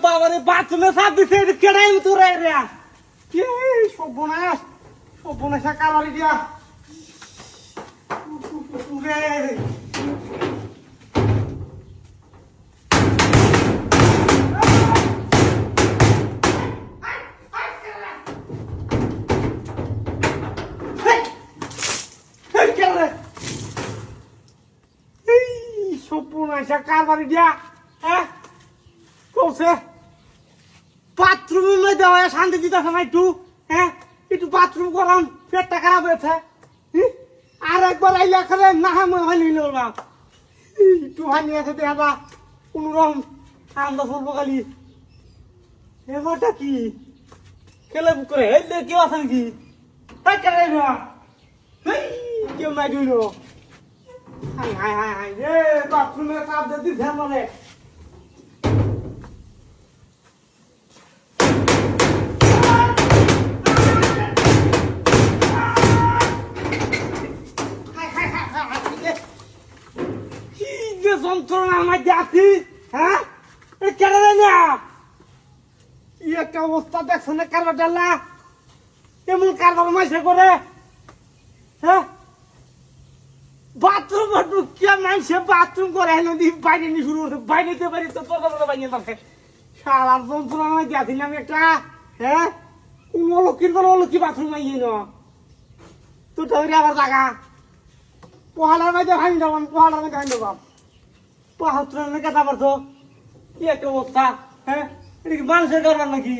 বাবারে বাথরুমে সাপ দিছে কেডাই উতরে রে কি সর্বনাশ সর্বনাশা কালারি দিয়া রে সর্বনাশা কালারি দিয়া হ্যাঁ কৌছে বাথরুমের মধ্যে হয় শান্তি দিতেছে না একটু হ্যাঁ একটু বাথরুম করান পেটটা খারাপ হয়েছে আর একবার আইলে করে না হয় নিল না একটু হানি আছে দেখা কোন রকম আন্দা ফুলবো খালি এবারটা কি খেলে করে হেললে কেউ আছে নাকি কেউ নাই দিল হাই হাই হাই হাই রে বাথরুমের কাপ যদি ধ্যান মানে যন্ত্রণার মধ্যে আছি হ্যাঁ কেন না কি একটা অবস্থা দেখছো না কারবার ডাল্লা এমন কারবার মাইসে করে হ্যাঁ বাথরুম কে মাইসে বাথরুম করে নদী বাইরে নিয়ে শুরু করছে বাইরে দিতে পারি তো তোর বাইরে থাকে সারা যন্ত্রণার মধ্যে আছি আমি একটা হ্যাঁ কোন অলক্ষীর করে অলক্ষী বাথরুম আইয়ে ন তো ধরে আবার জায়গা পোহালার মধ্যে ভাঙি যাবান পোহালার মধ্যে ভাঙি যাবাম পাহাড় কথা পারতো কি একটা অবস্থা হ্যাঁ এটা কি মানুষের কারবার নাকি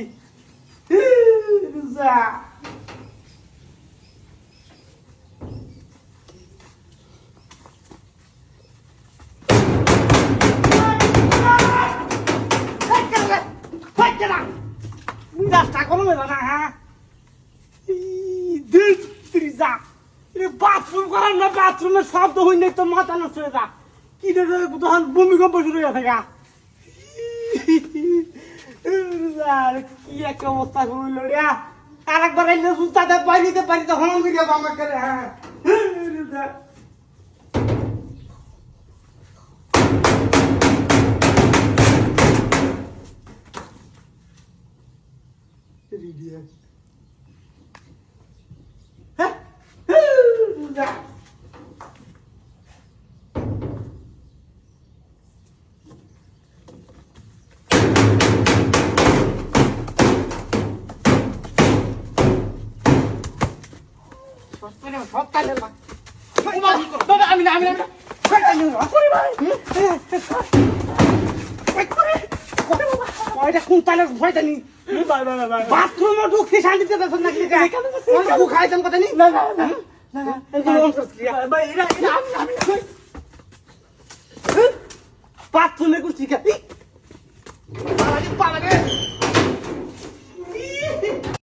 রাস্তা কোনো মেলা না হ্যাঁ বাথরুম করার না বাথরুমের শব্দ হইলে তো মাথা নষ্ট হয়ে যা কি তখন ভূমিকম্প শুরু হয়ে থাকা কি একটা অবস্থা হইল রে আর একবার এলে সুস্থাতে পাইতে পারি তখন আমাকে হ্যাঁ বাথরুমে ঢুকতে শান্তিতে দেখুন নাকি খাইতাম কথা নি বাথরুমে করছি